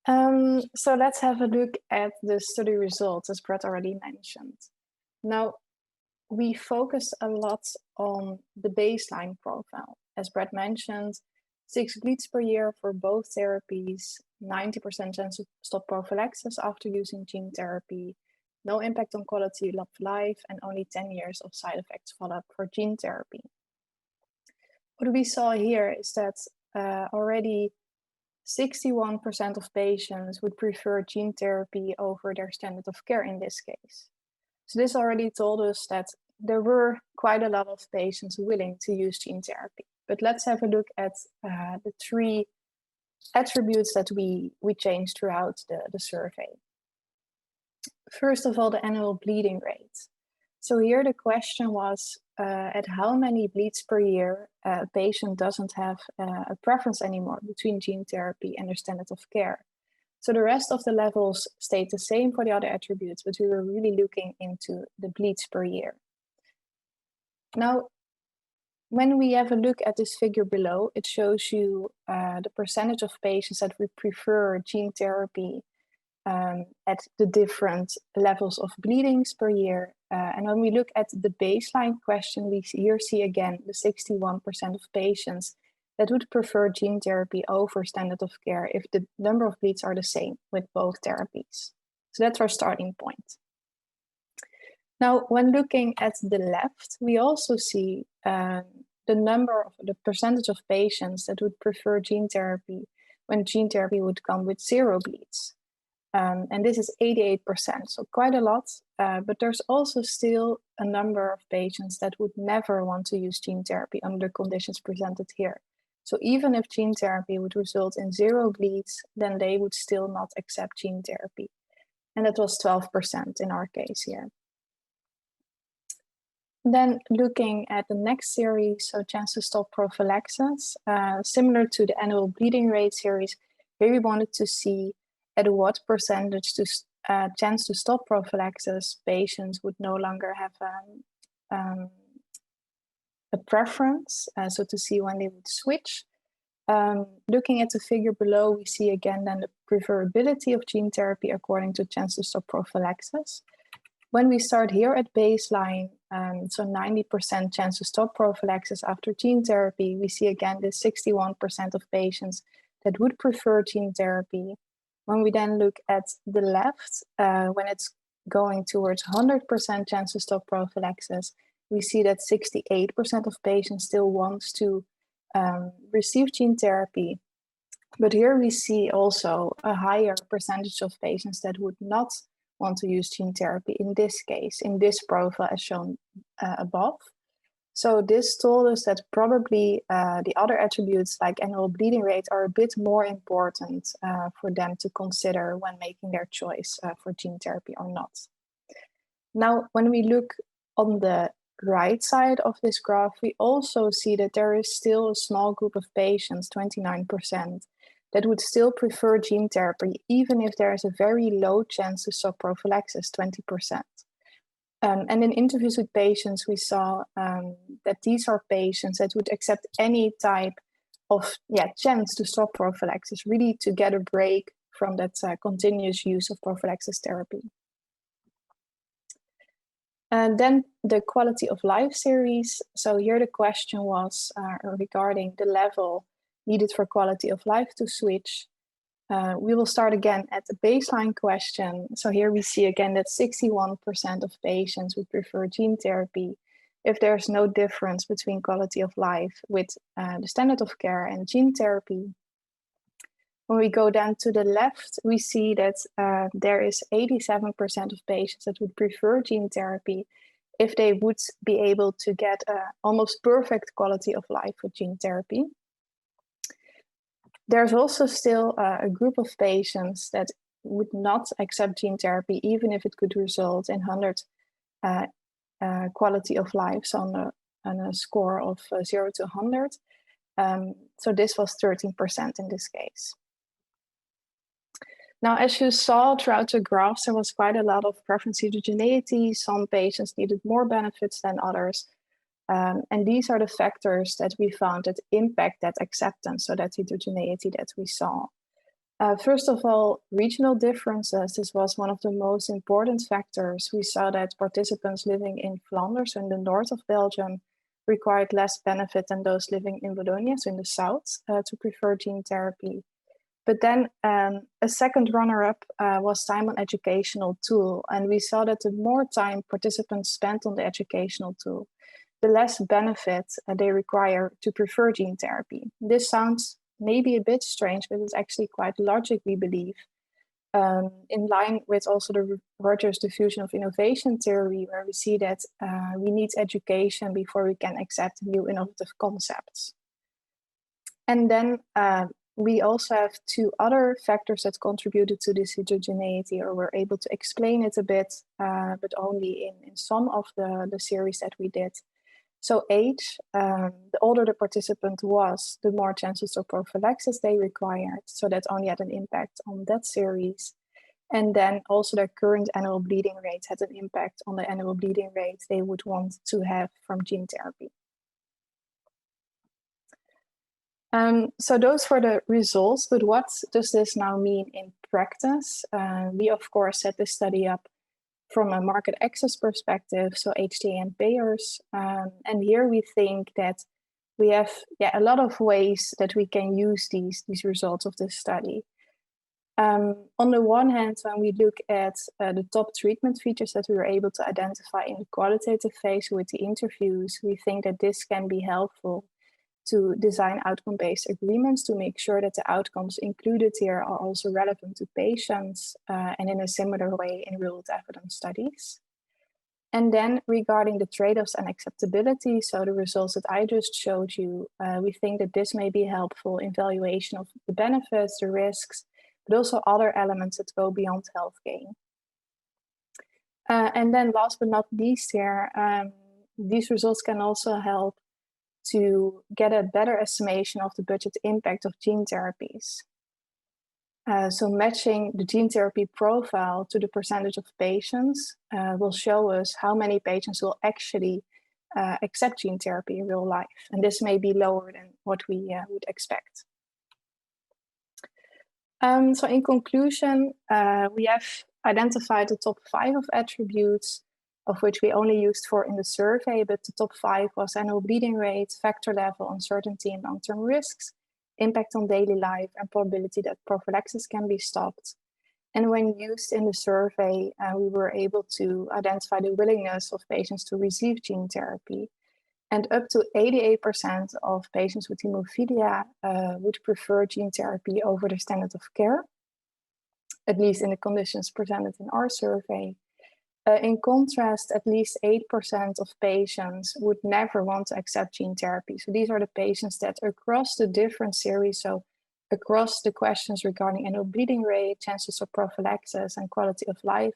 So let's have a look at the study results, as Brett already mentioned. Now, we focus a lot on the baseline profile. As Brett mentioned, 6 bleeds per year for both therapies, 90% chance to stop prophylaxis after using gene therapy, no impact on quality of life, and only 10 years of side effects follow-up for gene therapy. What we saw here is that already 61% of patients would prefer gene therapy over their standard of care in this case. So this already told us that there were quite a lot of patients willing to use gene therapy. But let's have a look at the 3 attributes that we changed throughout the survey. First of all, the annual bleeding rate. So here the question was at how many bleeds per year a patient doesn't have a preference anymore between gene therapy and their standard of care. So the rest of the levels stayed the same for the other attributes, but we were really looking into the bleeds per year. Now, when we have a look at this figure below, it shows you the percentage of patients that would prefer gene therapy at the different levels of bleedings per year. And when we look at the baseline question, we here see again the 61% of patients that would prefer gene therapy over standard of care if the number of bleeds are the same with both therapies. So that's our starting point. Now, when looking at the left, we also see the percentage of patients that would prefer gene therapy when gene therapy would come with 0 bleeds. And this is 88%, so quite a lot, but there's also still a number of patients that would never want to use gene therapy under the conditions presented here. So even if gene therapy would result in 0 bleeds, then they would still not accept gene therapy. And that was 12% in our case here. Then looking at the next series, so chance to stop prophylaxis, similar to the annual bleeding rate series, here we wanted to see at what percentage to chance to stop prophylaxis patients would no longer have a preference, so to see when they would switch. Looking at the figure below, we see again then the preferability of gene therapy according to chance to stop prophylaxis. When we start here at baseline, so 90% chance to stop prophylaxis after gene therapy, we see again the 61% of patients that would prefer gene therapy. When we then look at the left, when it's going towards 100% chance to stop prophylaxis, we see that 68% of patients still wants to receive gene therapy. But here we see also a higher percentage of patients that would not want to use gene therapy in this case, in this profile as shown above. So this told us that probably the other attributes like annual bleeding rate are a bit more important for them to consider when making their choice for gene therapy or not. Now, when we look on the right side of this graph, we also see that there is still a small group of patients, 29%, that would still prefer gene therapy, even if there is a very low chance to stop prophylaxis, 20%. And in interviews with patients, we saw that these are patients that would accept any type of chance to stop prophylaxis, really to get a break from that continuous use of prophylaxis therapy. And then the quality of life series. So here the question was regarding the level needed for quality of life to switch. We will start again at the baseline question. So here we see again that 61% of patients would prefer gene therapy if there's no difference between quality of life with the standard of care and gene therapy. When we go down to the left, we see that there is 87% of patients that would prefer gene therapy if they would be able to get almost perfect quality of life with gene therapy. There's also still a group of patients that would not accept gene therapy, even if it could result in 100 quality of lives on a score of 0 to 100. So this was 13% in this case. Now, as you saw throughout the graphs, there was quite a lot of preference heterogeneity. Some patients needed more benefits than others. And these are the factors that we found that impact that acceptance, so that heterogeneity that we saw. First of all, regional differences. This was one of the most important factors. We saw that participants living in Flanders, so in the north of Belgium, required less benefit than those living in Wallonia, so in the south, to prefer gene therapy. But then a second runner-up was time on educational tool. And we saw that the more time participants spent on the educational tool, the less benefit they require to prefer gene therapy. This sounds maybe a bit strange, but it's actually quite logic, we believe, in line with also the Rogers diffusion of innovation theory, where we see that we need education before we can accept new innovative concepts. And then we also have two other factors that contributed to this heterogeneity, or were able to explain it a bit, but only in some of the series that we did. So age, the older the participant was, the more chances of prophylaxis they required. So that only had an impact on that series. And then also their current annual bleeding rate had an impact on the annual bleeding rate they would want to have from gene therapy. So those were the results, but what does this now mean in practice? We, of course, set this study up from a market access perspective, so HTA and payers. And here we think that we have a lot of ways that we can use these results of this study. On the one hand, when we look at the top treatment features that we were able to identify in the qualitative phase with the interviews, we think that this can be helpful to design outcome-based agreements to make sure that the outcomes included here are also relevant to patients and in a similar way in real-world evidence studies. And then regarding the trade-offs and acceptability, so the results that I just showed you, we think that this may be helpful in valuation of the benefits, the risks, but also other elements that go beyond health gain. And then last but not least here, these results can also help to get a better estimation of the budget impact of gene therapies. So matching the gene therapy profile to the percentage of patients will show us how many patients will actually accept gene therapy in real life. And this may be lower than what we would expect. So in conclusion, we have identified the top 5 of attributes, of which we only used 4 in the survey, but the top 5 was annual bleeding rate, factor level, uncertainty and long-term risks, impact on daily life, and probability that prophylaxis can be stopped. And when used in the survey, we were able to identify the willingness of patients to receive gene therapy. And up to 88% of patients with hemophilia would prefer gene therapy over the standard of care, at least in the conditions presented in our survey. In contrast, at least 8% of patients would never want to accept gene therapy. So these are the patients that across the different series, so across the questions regarding annual bleeding rate, chances of prophylaxis, and quality of life,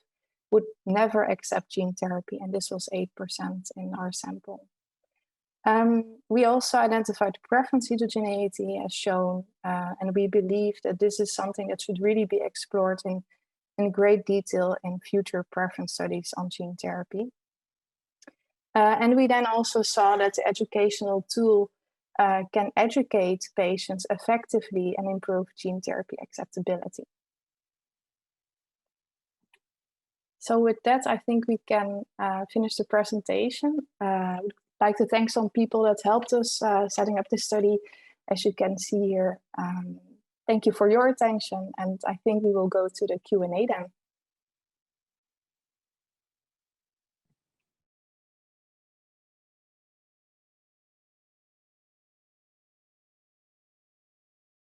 would never accept gene therapy. And this was 8% in our sample. We also identified preference heterogeneity as shown, and we believe that this is something that should really be explored in great detail in future preference studies on gene therapy. And we then also saw that the educational tool can educate patients effectively and improve gene therapy acceptability. So with that, I think we can finish the presentation. I would like to thank some people that helped us setting up this study. As you can see here, thank you for your attention, and I think we will go to the Q&A then.